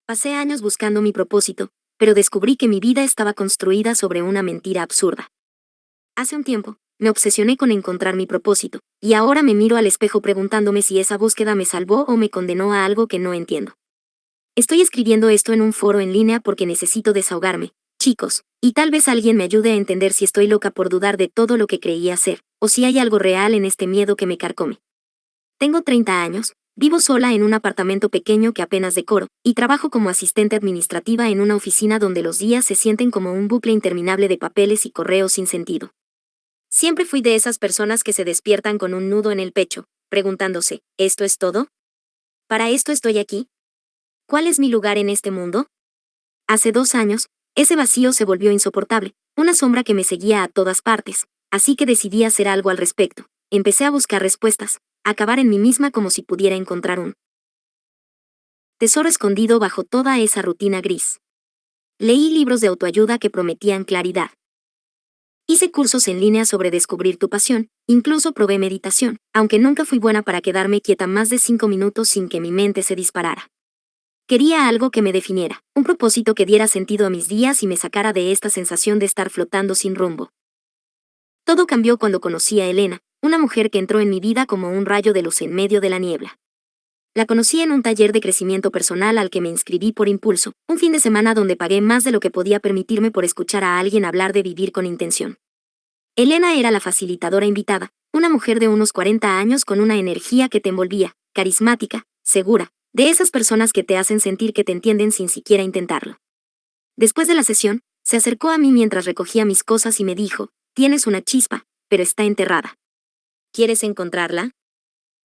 Pasé años buscando mi propósito, pero descubrí que mi vida estaba construida sobre una mentira absurda. Hace un tiempo, me obsesioné con encontrar mi propósito, y ahora me miro al espejo preguntándome si esa búsqueda me salvó o me condenó a algo que no entiendo. Estoy escribiendo esto en un foro en línea porque necesito desahogarme, chicos, y tal vez alguien me ayude a entender si estoy loca por dudar de todo lo que creía ser, o si hay algo real en este miedo que me carcome. Tengo 30 años, vivo sola en un apartamento pequeño que apenas decoro, y trabajo como asistente administrativa en una oficina donde los días se sienten como un bucle interminable de papeles y correos sin sentido. Siempre fui de esas personas que se despiertan con un nudo en el pecho, preguntándose, ¿esto es todo? ¿Para esto estoy aquí? ¿Cuál es mi lugar en este mundo? Hace 2 años, ese vacío se volvió insoportable, una sombra que me seguía a todas partes, así que decidí hacer algo al respecto. Empecé a buscar respuestas, a cavar en mí misma como si pudiera encontrar un tesoro escondido bajo toda esa rutina gris. Leí libros de autoayuda que prometían claridad. Hice cursos en línea sobre descubrir tu pasión, incluso probé meditación, aunque nunca fui buena para quedarme quieta más de 5 minutos sin que mi mente se disparara. Quería algo que me definiera, un propósito que diera sentido a mis días y me sacara de esta sensación de estar flotando sin rumbo. Todo cambió cuando conocí a Elena, una mujer que entró en mi vida como un rayo de luz en medio de la niebla. La conocí en un taller de crecimiento personal al que me inscribí por impulso, un fin de semana donde pagué más de lo que podía permitirme por escuchar a alguien hablar de vivir con intención. Elena era la facilitadora invitada, una mujer de unos 40 años con una energía que te envolvía, carismática, segura, de esas personas que te hacen sentir que te entienden sin siquiera intentarlo. Después de la sesión, se acercó a mí mientras recogía mis cosas y me dijo, tienes una chispa, pero está enterrada. ¿Quieres encontrarla?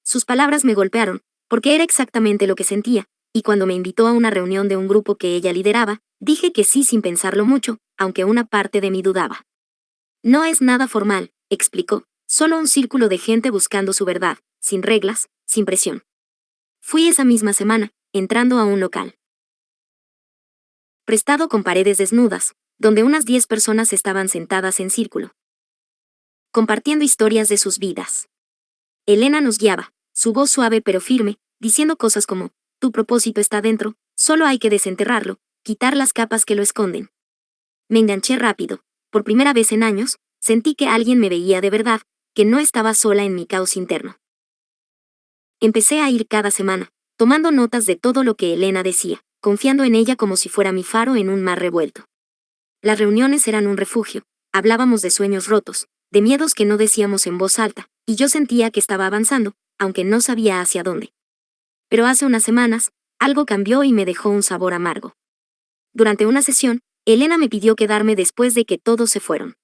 Sus palabras me golpearon, porque era exactamente lo que sentía, y cuando me invitó a una reunión de un grupo que ella lideraba, dije que sí sin pensarlo mucho, aunque una parte de mí dudaba. No es nada formal, explicó, solo un círculo de gente buscando su verdad, sin reglas, sin presión. Fui esa misma semana, entrando a un local prestado con paredes desnudas, donde unas 10 personas estaban sentadas en círculo, compartiendo historias de sus vidas. Elena nos guiaba, su voz suave pero firme, diciendo cosas como, tu propósito está dentro, solo hay que desenterrarlo, quitar las capas que lo esconden. Me enganché rápido, por primera vez en años, sentí que alguien me veía de verdad, que no estaba sola en mi caos interno. Empecé a ir cada semana, tomando notas de todo lo que Elena decía, confiando en ella como si fuera mi faro en un mar revuelto. Las reuniones eran un refugio, hablábamos de sueños rotos, de miedos que no decíamos en voz alta, y yo sentía que estaba avanzando, aunque no sabía hacia dónde. Pero hace unas semanas, algo cambió y me dejó un sabor amargo. Durante una sesión, Elena me pidió quedarme después de que todos se fueron.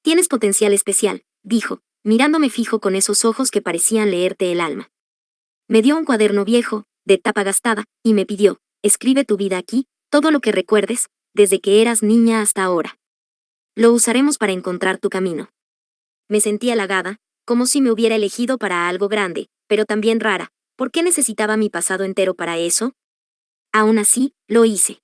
Tienes potencial especial, dijo, mirándome fijo con esos ojos que parecían leerte el alma. Me dio un cuaderno viejo, de tapa gastada, y me pidió, escribe tu vida aquí, todo lo que recuerdes, desde que eras niña hasta ahora. Lo usaremos para encontrar tu camino. Me sentí halagada, como si me hubiera elegido para algo grande, pero también rara. ¿Por qué necesitaba mi pasado entero para eso? Aún así, lo hice.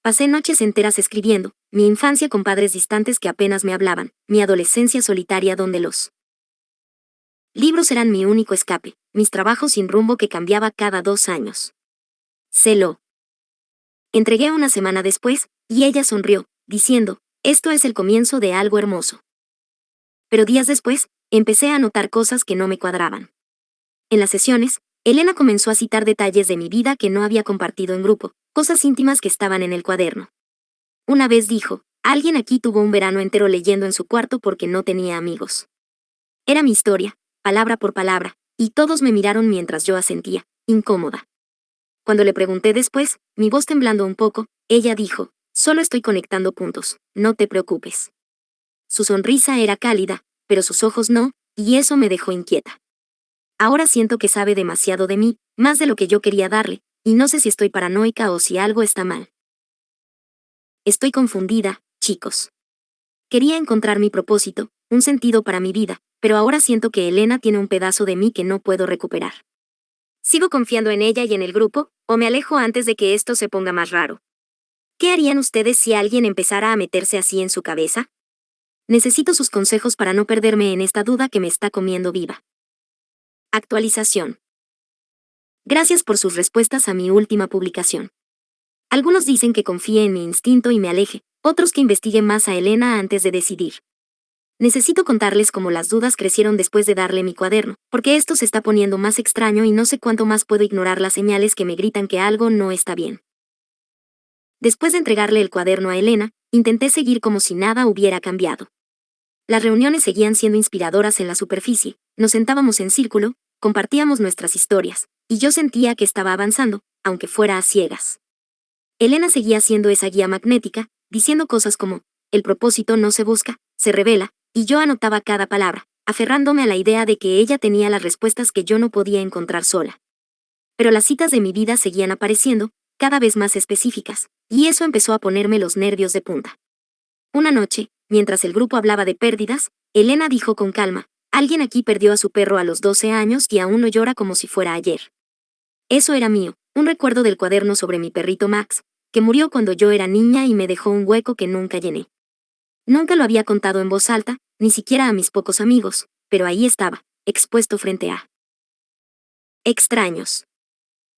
Pasé noches enteras escribiendo, mi infancia con padres distantes que apenas me hablaban, mi adolescencia solitaria donde los libros eran mi único escape, mis trabajos sin rumbo que cambiaba cada 2 años. Se lo entregué una semana después, y ella sonrió, diciendo, esto es el comienzo de algo hermoso. Pero días después, empecé a notar cosas que no me cuadraban. En las sesiones, Elena comenzó a citar detalles de mi vida que no había compartido en grupo, cosas íntimas que estaban en el cuaderno. Una vez dijo, alguien aquí tuvo un verano entero leyendo en su cuarto porque no tenía amigos. Era mi historia, palabra por palabra, y todos me miraron mientras yo asentía, incómoda. Cuando le pregunté después, mi voz temblando un poco, ella dijo, solo estoy conectando puntos, no te preocupes. Su sonrisa era cálida, pero sus ojos no, y eso me dejó inquieta. Ahora siento que sabe demasiado de mí, más de lo que yo quería darle, y no sé si estoy paranoica o si algo está mal. Estoy confundida, chicos. Quería encontrar mi propósito, un sentido para mi vida, pero ahora siento que Elena tiene un pedazo de mí que no puedo recuperar. ¿Sigo confiando en ella y en el grupo, o me alejo antes de que esto se ponga más raro? ¿Qué harían ustedes si alguien empezara a meterse así en su cabeza? Necesito sus consejos para no perderme en esta duda que me está comiendo viva. Actualización. Gracias por sus respuestas a mi última publicación. Algunos dicen que confíe en mi instinto y me aleje, otros que investigue más a Elena antes de decidir. Necesito contarles cómo las dudas crecieron después de darle mi cuaderno, porque esto se está poniendo más extraño y no sé cuánto más puedo ignorar las señales que me gritan que algo no está bien. Después de entregarle el cuaderno a Elena, intenté seguir como si nada hubiera cambiado. Las reuniones seguían siendo inspiradoras en la superficie, nos sentábamos en círculo, compartíamos nuestras historias, y yo sentía que estaba avanzando, aunque fuera a ciegas. Elena seguía siendo esa guía magnética, diciendo cosas como, el propósito no se busca, se revela, y yo anotaba cada palabra, aferrándome a la idea de que ella tenía las respuestas que yo no podía encontrar sola. Pero las citas de mi vida seguían apareciendo, cada vez más específicas, y eso empezó a ponerme los nervios de punta. Una noche, mientras el grupo hablaba de pérdidas, Elena dijo con calma, alguien aquí perdió a su perro a los 12 años y aún no llora como si fuera ayer. Eso era mío, un recuerdo del cuaderno sobre mi perrito Max, que murió cuando yo era niña y me dejó un hueco que nunca llené. Nunca lo había contado en voz alta, ni siquiera a mis pocos amigos, pero ahí estaba, expuesto frente a extraños.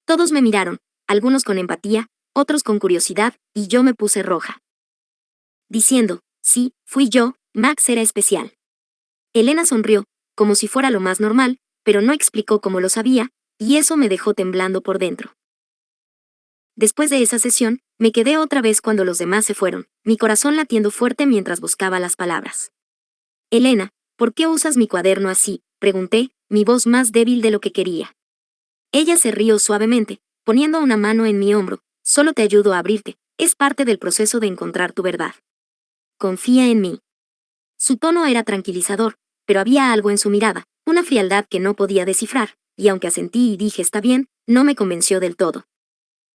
Todos me miraron, algunos con empatía, otros con curiosidad, y yo me puse roja. Diciendo, sí, fui yo, Max era especial. Elena sonrió, como si fuera lo más normal, pero no explicó cómo lo sabía, y eso me dejó temblando por dentro. Después de esa sesión, me quedé otra vez cuando los demás se fueron, mi corazón latiendo fuerte mientras buscaba las palabras. Elena, ¿por qué usas mi cuaderno así?, pregunté, mi voz más débil de lo que quería. Ella se rió suavemente, poniendo una mano en mi hombro, solo te ayudo a abrirte, es parte del proceso de encontrar tu verdad. Confía en mí. Su tono era tranquilizador, pero había algo en su mirada, una frialdad que no podía descifrar, y aunque asentí y dije está bien, no me convenció del todo.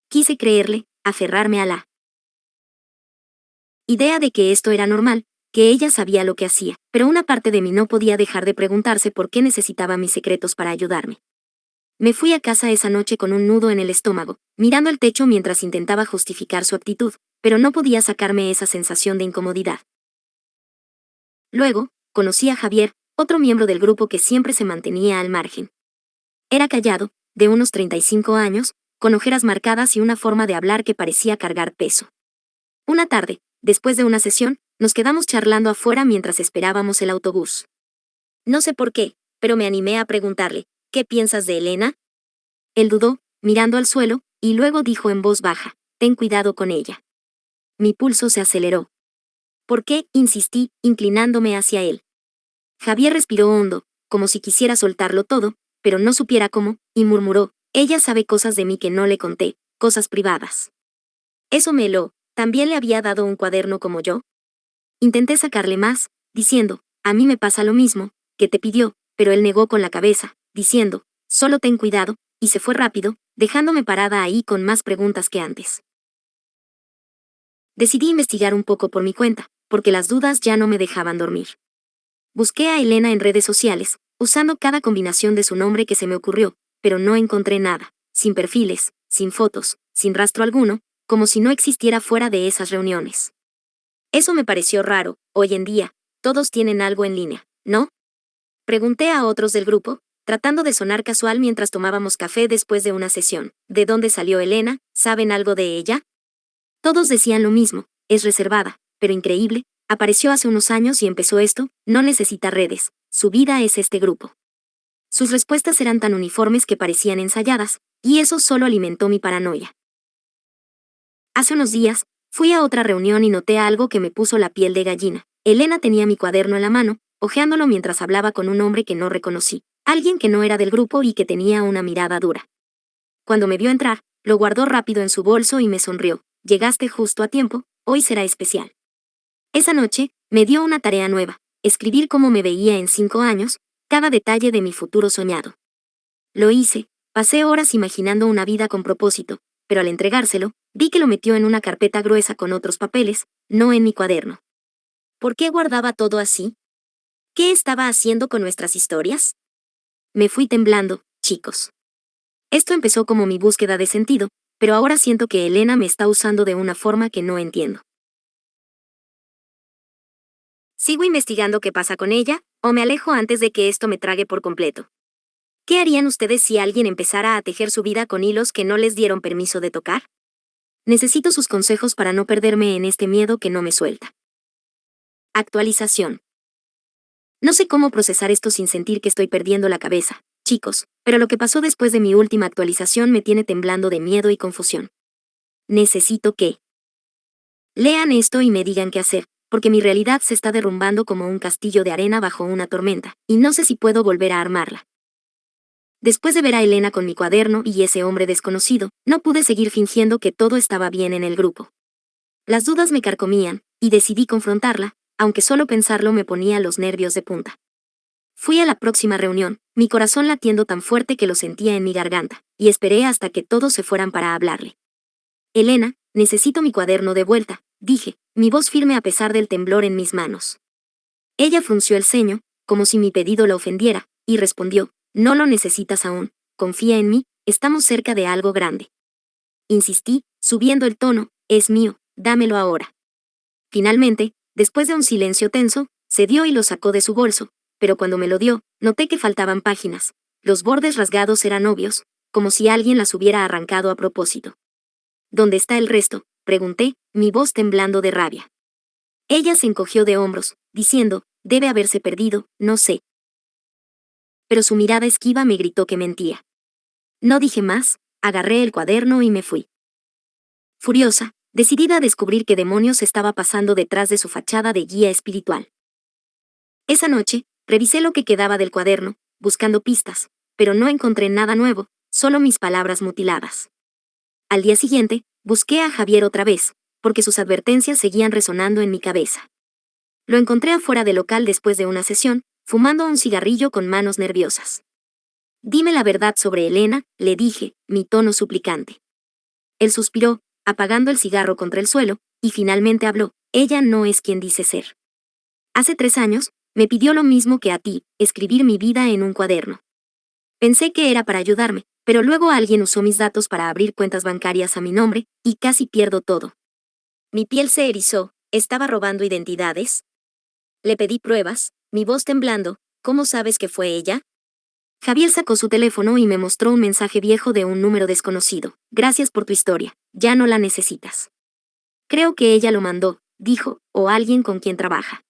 Quise creerle, aferrarme a la idea de que esto era normal, que ella sabía lo que hacía, pero una parte de mí no podía dejar de preguntarse por qué necesitaba mis secretos para ayudarme. Me fui a casa esa noche con un nudo en el estómago, mirando el techo mientras intentaba justificar su actitud, pero no podía sacarme esa sensación de incomodidad. Luego, conocí a Javier, otro miembro del grupo que siempre se mantenía al margen. Era callado, de unos 35 años, con ojeras marcadas y una forma de hablar que parecía cargar peso. Una tarde, después de una sesión, nos quedamos charlando afuera mientras esperábamos el autobús. No sé por qué, pero me animé a preguntarle, ¿qué piensas de Elena? Él dudó, mirando al suelo, y luego dijo en voz baja, ten cuidado con ella. Mi pulso se aceleró. ¿Por qué?, insistí, inclinándome hacia él. Javier respiró hondo, como si quisiera soltarlo todo, pero no supiera cómo, y murmuró, ella sabe cosas de mí que no le conté, cosas privadas. Eso me heló, ¿también le había dado un cuaderno como yo? Intenté sacarle más, diciendo, a mí me pasa lo mismo, que te pidió, pero él negó con la cabeza, diciendo, solo ten cuidado, y se fue rápido, dejándome parada ahí con más preguntas que antes. Decidí investigar un poco por mi cuenta, porque las dudas ya no me dejaban dormir. Busqué a Elena en redes sociales, usando cada combinación de su nombre que se me ocurrió, pero no encontré nada, sin perfiles, sin fotos, sin rastro alguno, como si no existiera fuera de esas reuniones. Eso me pareció raro, hoy en día, todos tienen algo en línea, ¿no? Pregunté a otros del grupo, tratando de sonar casual mientras tomábamos café después de una sesión. ¿De dónde salió Elena? ¿Saben algo de ella? Todos decían lo mismo, es reservada, pero increíble, apareció hace unos años y empezó esto, no necesita redes, su vida es este grupo. Sus respuestas eran tan uniformes que parecían ensayadas, y eso solo alimentó mi paranoia. Hace unos días, fui a otra reunión y noté algo que me puso la piel de gallina. Elena tenía mi cuaderno en la mano, hojeándolo mientras hablaba con un hombre que no reconocí, alguien que no era del grupo y que tenía una mirada dura. Cuando me vio entrar, lo guardó rápido en su bolso y me sonrió. Llegaste justo a tiempo, hoy será especial. Esa noche, me dio una tarea nueva, escribir cómo me veía en 5 años, cada detalle de mi futuro soñado. Lo hice, pasé horas imaginando una vida con propósito, pero al entregárselo, vi que lo metió en una carpeta gruesa con otros papeles, no en mi cuaderno. ¿Por qué guardaba todo así? ¿Qué estaba haciendo con nuestras historias? Me fui temblando, chicos. Esto empezó como mi búsqueda de sentido, pero ahora siento que Elena me está usando de una forma que no entiendo. ¿Sigo investigando qué pasa con ella, o me alejo antes de que esto me trague por completo? ¿Qué harían ustedes si alguien empezara a tejer su vida con hilos que no les dieron permiso de tocar? Necesito sus consejos para no perderme en este miedo que no me suelta. Actualización. No sé cómo procesar esto sin sentir que estoy perdiendo la cabeza, chicos, pero lo que pasó después de mi última actualización me tiene temblando de miedo y confusión. Necesito que lean esto y me digan qué hacer, porque mi realidad se está derrumbando como un castillo de arena bajo una tormenta, y no sé si puedo volver a armarla. Después de ver a Elena con mi cuaderno y ese hombre desconocido, no pude seguir fingiendo que todo estaba bien en el grupo. Las dudas me carcomían, y decidí confrontarla, aunque solo pensarlo me ponía los nervios de punta. Fui a la próxima reunión, mi corazón latiendo tan fuerte que lo sentía en mi garganta, y esperé hasta que todos se fueran para hablarle. Elena, necesito mi cuaderno de vuelta, dije, mi voz firme a pesar del temblor en mis manos. Ella frunció el ceño, como si mi pedido la ofendiera, y respondió, no lo necesitas aún, confía en mí, estamos cerca de algo grande. Insistí, subiendo el tono, es mío, dámelo ahora. Finalmente, después de un silencio tenso, cedió y lo sacó de su bolso, pero cuando me lo dio, noté que faltaban páginas. Los bordes rasgados eran obvios, como si alguien las hubiera arrancado a propósito. ¿Dónde está el resto?, pregunté, mi voz temblando de rabia. Ella se encogió de hombros, diciendo, debe haberse perdido, no sé. Pero su mirada esquiva me gritó que mentía. No dije más, agarré el cuaderno y me fui. Furiosa, decidida a descubrir qué demonios estaba pasando detrás de su fachada de guía espiritual. Esa noche, revisé lo que quedaba del cuaderno, buscando pistas, pero no encontré nada nuevo, solo mis palabras mutiladas. Al día siguiente, busqué a Javier otra vez, porque sus advertencias seguían resonando en mi cabeza. Lo encontré afuera del local después de una sesión, fumando un cigarrillo con manos nerviosas. Dime la verdad sobre Elena, le dije, mi tono suplicante. Él suspiró, apagando el cigarro contra el suelo, y finalmente habló, ella no es quien dice ser. Hace 3 años, me pidió lo mismo que a ti, escribir mi vida en un cuaderno. Pensé que era para ayudarme, pero luego alguien usó mis datos para abrir cuentas bancarias a mi nombre, y casi pierdo todo. Mi piel se erizó, ¿estaba robando identidades? Le pedí pruebas, mi voz temblando, ¿cómo sabes que fue ella? Javier sacó su teléfono y me mostró un mensaje viejo de un número desconocido. Gracias por tu historia, ya no la necesitas. Creo que ella lo mandó, dijo, o alguien con quien trabaja.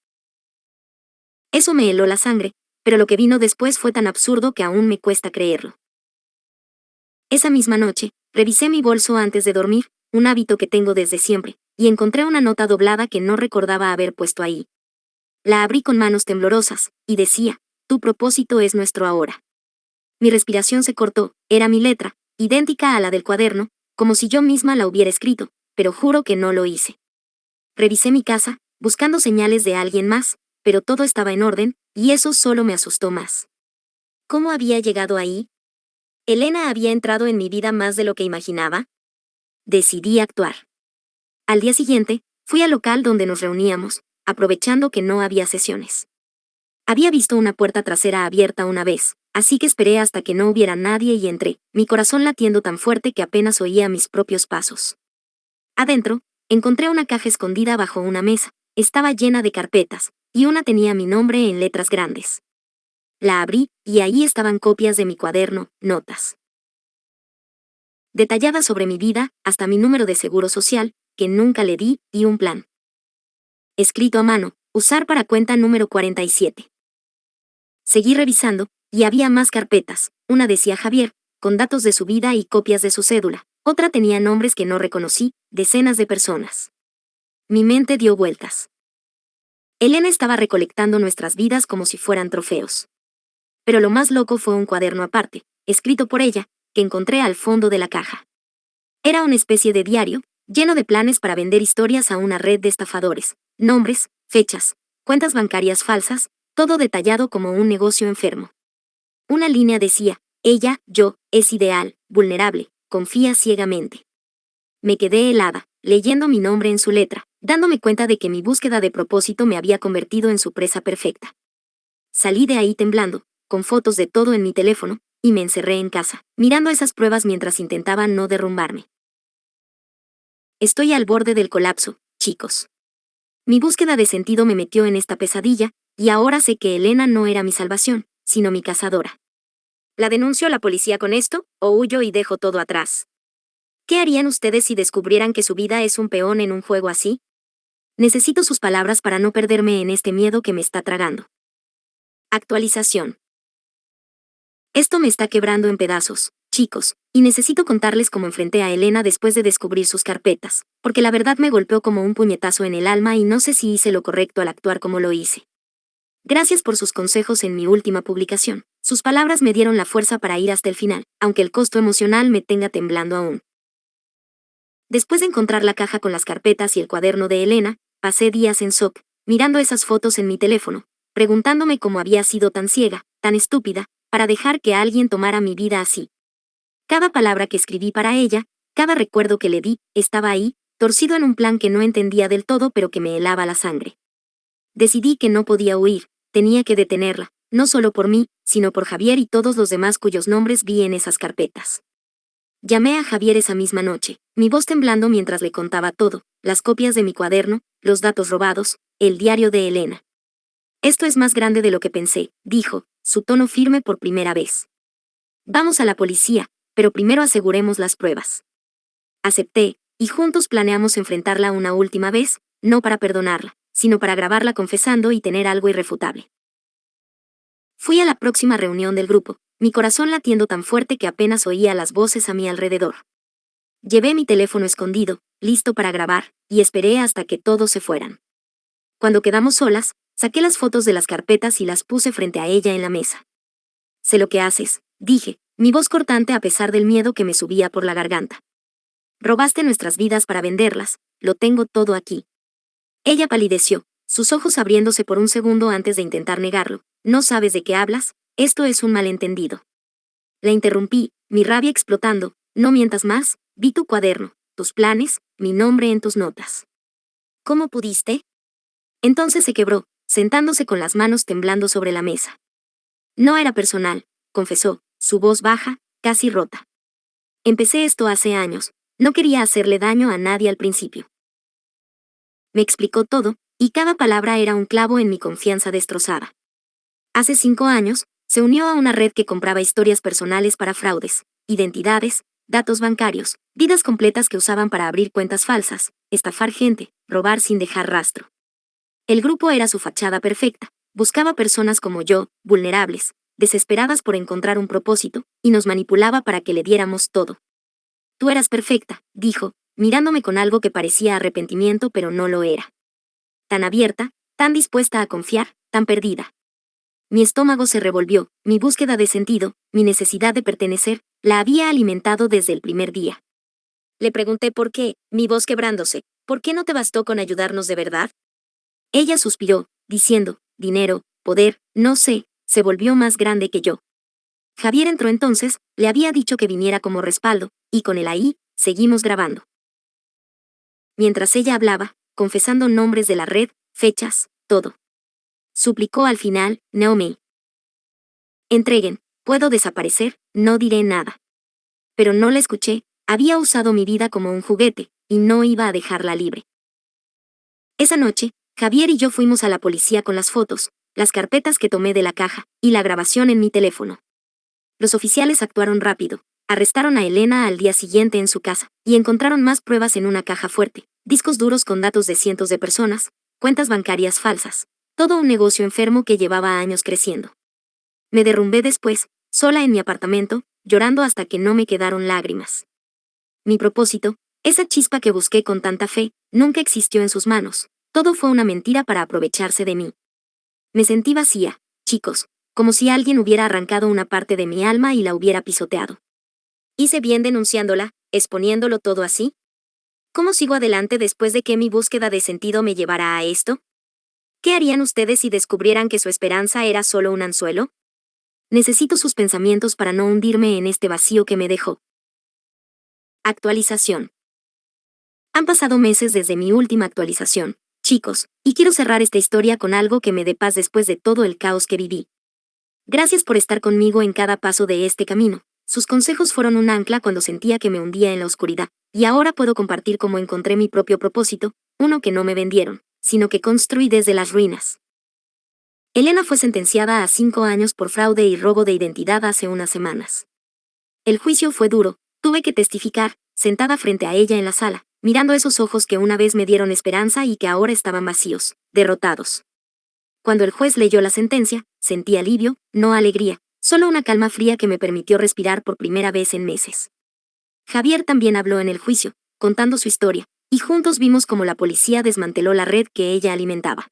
Eso me heló la sangre, pero lo que vino después fue tan absurdo que aún me cuesta creerlo. Esa misma noche, revisé mi bolso antes de dormir, un hábito que tengo desde siempre, y encontré una nota doblada que no recordaba haber puesto ahí. La abrí con manos temblorosas, y decía, tu propósito es nuestro ahora. Mi respiración se cortó, era mi letra, idéntica a la del cuaderno, como si yo misma la hubiera escrito, pero juro que no lo hice. Revisé mi casa, buscando señales de alguien más, pero todo estaba en orden, y eso solo me asustó más. ¿Cómo había llegado ahí? ¿Elena había entrado en mi vida más de lo que imaginaba? Decidí actuar. Al día siguiente, fui al local donde nos reuníamos, aprovechando que no había sesiones. Había visto una puerta trasera abierta una vez, así que esperé hasta que no hubiera nadie y entré, mi corazón latiendo tan fuerte que apenas oía mis propios pasos. Adentro, encontré una caja escondida bajo una mesa, estaba llena de carpetas, y una tenía mi nombre en letras grandes. La abrí, y ahí estaban copias de mi cuaderno, notas detalladas sobre mi vida, hasta mi número de seguro social, que nunca le di, y un plan. Escrito a mano, usar para cuenta número 47. Seguí revisando, y había más carpetas, una decía Javier, con datos de su vida y copias de su cédula, otra tenía nombres que no reconocí, decenas de personas. Mi mente dio vueltas. Elena estaba recolectando nuestras vidas como si fueran trofeos. Pero lo más loco fue un cuaderno aparte, escrito por ella, que encontré al fondo de la caja. Era una especie de diario, lleno de planes para vender historias a una red de estafadores, nombres, fechas, cuentas bancarias falsas, todo detallado como un negocio enfermo. Una línea decía, ella, yo, es ideal, vulnerable, confía ciegamente. Me quedé helada, leyendo mi nombre en su letra, dándome cuenta de que mi búsqueda de propósito me había convertido en su presa perfecta. Salí de ahí temblando, con fotos de todo en mi teléfono, y me encerré en casa, mirando esas pruebas mientras intentaba no derrumbarme. Estoy al borde del colapso, chicos. Mi búsqueda de sentido me metió en esta pesadilla, y ahora sé que Elena no era mi salvación, sino mi cazadora. ¿La denuncio a la policía con esto, o huyo y dejo todo atrás? ¿Qué harían ustedes si descubrieran que su vida es un peón en un juego así? Necesito sus palabras para no perderme en este miedo que me está tragando. Actualización. Esto me está quebrando en pedazos, chicos, y necesito contarles cómo enfrenté a Elena después de descubrir sus carpetas, porque la verdad me golpeó como un puñetazo en el alma y no sé si hice lo correcto al actuar como lo hice. Gracias por sus consejos en mi última publicación. Sus palabras me dieron la fuerza para ir hasta el final, aunque el costo emocional me tenga temblando aún. Después de encontrar la caja con las carpetas y el cuaderno de Elena, pasé días en shock, mirando esas fotos en mi teléfono, preguntándome cómo había sido tan ciega, tan estúpida, para dejar que alguien tomara mi vida así. Cada palabra que escribí para ella, cada recuerdo que le di, estaba ahí, torcido en un plan que no entendía del todo pero que me helaba la sangre. Decidí que no podía huir, tenía que detenerla, no solo por mí, sino por Javier y todos los demás cuyos nombres vi en esas carpetas. Llamé a Javier esa misma noche, mi voz temblando mientras le contaba todo, las copias de mi cuaderno, los datos robados, el diario de Elena. Esto es más grande de lo que pensé, dijo, su tono firme por primera vez. Vamos a la policía, pero primero aseguremos las pruebas. Acepté, y juntos planeamos enfrentarla una última vez, no para perdonarla, sino para grabarla confesando y tener algo irrefutable. Fui a la próxima reunión del grupo, mi corazón latiendo tan fuerte que apenas oía las voces a mi alrededor. Llevé mi teléfono escondido, listo para grabar, y esperé hasta que todos se fueran. Cuando quedamos solas, saqué las fotos de las carpetas y las puse frente a ella en la mesa. Sé lo que haces, dije, mi voz cortante a pesar del miedo que me subía por la garganta. Robaste nuestras vidas para venderlas, lo tengo todo aquí. Ella palideció, sus ojos abriéndose por un segundo antes de intentar negarlo. No sabes de qué hablas, esto es un malentendido. La interrumpí, mi rabia explotando, no mientas más, vi tu cuaderno, tus planes, mi nombre en tus notas. ¿Cómo pudiste? Entonces se quebró, sentándose con las manos temblando sobre la mesa. No era personal, confesó, su voz baja, casi rota. Empecé esto hace años, no quería hacerle daño a nadie al principio. Me explicó todo, y cada palabra era un clavo en mi confianza destrozada. Hace 5 años, se unió a una red que compraba historias personales para fraudes, identidades, datos bancarios, vidas completas que usaban para abrir cuentas falsas, estafar gente, robar sin dejar rastro. El grupo era su fachada perfecta, buscaba personas como yo, vulnerables, desesperadas por encontrar un propósito, y nos manipulaba para que le diéramos todo. Tú eras perfecta, dijo, mirándome con algo que parecía arrepentimiento pero no lo era. Tan abierta, tan dispuesta a confiar, tan perdida. Mi estómago se revolvió, mi búsqueda de sentido, mi necesidad de pertenecer, la había alimentado desde el primer día. Le pregunté por qué, mi voz quebrándose, ¿por qué no te bastó con ayudarnos de verdad? Ella suspiró, diciendo, dinero, poder, no sé, se volvió más grande que yo. Javier entró entonces, le había dicho que viniera como respaldo, y con él ahí, seguimos grabando. Mientras ella hablaba, confesando nombres de la red, fechas, todo. Suplicó al final, no me entreguen, puedo desaparecer, no diré nada. Pero no la escuché, había usado mi vida como un juguete, y no iba a dejarla libre. Esa noche, Javier y yo fuimos a la policía con las fotos, las carpetas que tomé de la caja, y la grabación en mi teléfono. Los oficiales actuaron rápido, arrestaron a Elena al día siguiente en su casa, y encontraron más pruebas en una caja fuerte, discos duros con datos de cientos de personas, cuentas bancarias falsas. Todo un negocio enfermo que llevaba años creciendo. Me derrumbé después, sola en mi apartamento, llorando hasta que no me quedaron lágrimas. Mi propósito, esa chispa que busqué con tanta fe, nunca existió en sus manos. Todo fue una mentira para aprovecharse de mí. Me sentí vacía, chicos, como si alguien hubiera arrancado una parte de mi alma y la hubiera pisoteado. ¿Hice bien denunciándola, exponiéndolo todo así? ¿Cómo sigo adelante después de que mi búsqueda de sentido me llevara a esto? ¿Qué harían ustedes si descubrieran que su esperanza era solo un anzuelo? Necesito sus pensamientos para no hundirme en este vacío que me dejó. Actualización. Han pasado meses desde mi última actualización, chicos, y quiero cerrar esta historia con algo que me dé paz después de todo el caos que viví. Gracias por estar conmigo en cada paso de este camino. Sus consejos fueron un ancla cuando sentía que me hundía en la oscuridad, y ahora puedo compartir cómo encontré mi propio propósito, uno que no me vendieron, sino que construí desde las ruinas. Elena fue sentenciada a 5 años por fraude y robo de identidad hace unas semanas. El juicio fue duro, tuve que testificar, sentada frente a ella en la sala, mirando esos ojos que una vez me dieron esperanza y que ahora estaban vacíos, derrotados. Cuando el juez leyó la sentencia, sentí alivio, no alegría, solo una calma fría que me permitió respirar por primera vez en meses. Javier también habló en el juicio, contando su historia, y juntos vimos cómo la policía desmanteló la red que ella alimentaba.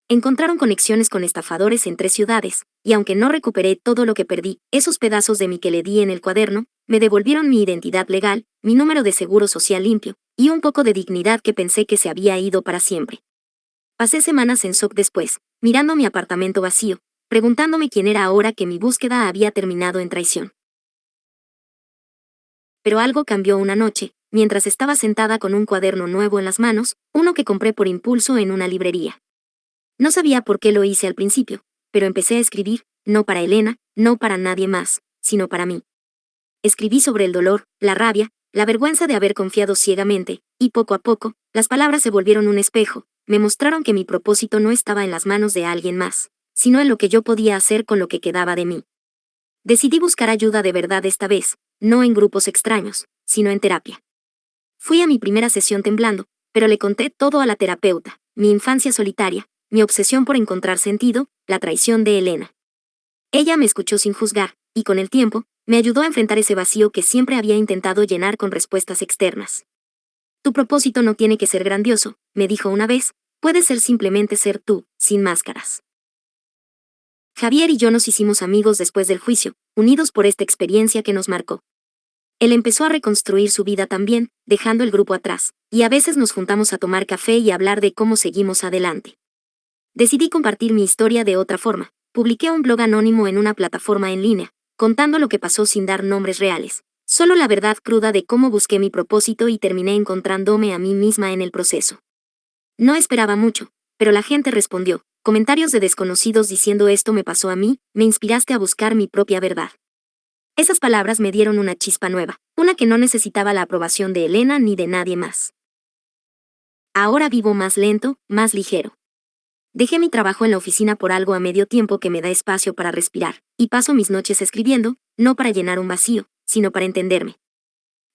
Encontraron conexiones con estafadores en 3 ciudades, y aunque no recuperé todo lo que perdí, esos pedazos de mí que le di en el cuaderno, me devolvieron mi identidad legal, mi número de seguro social limpio, y un poco de dignidad que pensé que se había ido para siempre. Pasé semanas en shock después, mirando mi apartamento vacío, preguntándome quién era ahora que mi búsqueda había terminado en traición. Pero algo cambió una noche, mientras estaba sentada con un cuaderno nuevo en las manos, uno que compré por impulso en una librería. No sabía por qué lo hice al principio, pero empecé a escribir, no para Elena, no para nadie más, sino para mí. Escribí sobre el dolor, la rabia, la vergüenza de haber confiado ciegamente, y poco a poco, las palabras se volvieron un espejo, me mostraron que mi propósito no estaba en las manos de alguien más, sino en lo que yo podía hacer con lo que quedaba de mí. Decidí buscar ayuda de verdad esta vez, no en grupos extraños, sino en terapia. Fui a mi primera sesión temblando, pero le conté todo a la terapeuta, mi infancia solitaria, mi obsesión por encontrar sentido, la traición de Elena. Ella me escuchó sin juzgar, y con el tiempo, me ayudó a enfrentar ese vacío que siempre había intentado llenar con respuestas externas. Tu propósito no tiene que ser grandioso, me dijo una vez, puede ser simplemente ser tú, sin máscaras. Javier y yo nos hicimos amigos después del juicio, unidos por esta experiencia que nos marcó. Él empezó a reconstruir su vida también, dejando el grupo atrás, y a veces nos juntamos a tomar café y hablar de cómo seguimos adelante. Decidí compartir mi historia de otra forma. Publiqué un blog anónimo en una plataforma en línea, contando lo que pasó sin dar nombres reales, solo la verdad cruda de cómo busqué mi propósito y terminé encontrándome a mí misma en el proceso. No esperaba mucho, pero la gente respondió, comentarios de desconocidos diciendo esto me pasó a mí, me inspiraste a buscar mi propia verdad. Esas palabras me dieron una chispa nueva, una que no necesitaba la aprobación de Elena ni de nadie más. Ahora vivo más lento, más ligero. Dejé mi trabajo en la oficina por algo a medio tiempo que me da espacio para respirar, y paso mis noches escribiendo, no para llenar un vacío, sino para entenderme.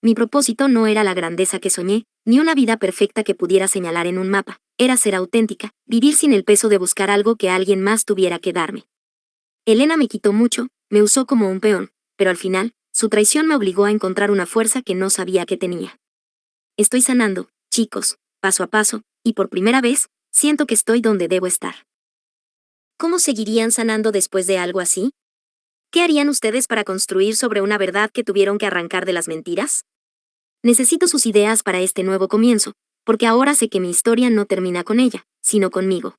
Mi propósito no era la grandeza que soñé, ni una vida perfecta que pudiera señalar en un mapa, era ser auténtica, vivir sin el peso de buscar algo que alguien más tuviera que darme. Elena me quitó mucho, me usó como un peón, pero al final, su traición me obligó a encontrar una fuerza que no sabía que tenía. Estoy sanando, chicos, paso a paso, y por primera vez, siento que estoy donde debo estar. ¿Cómo seguirían sanando después de algo así? ¿Qué harían ustedes para construir sobre una verdad que tuvieron que arrancar de las mentiras? Necesito sus ideas para este nuevo comienzo, porque ahora sé que mi historia no termina con ella, sino conmigo.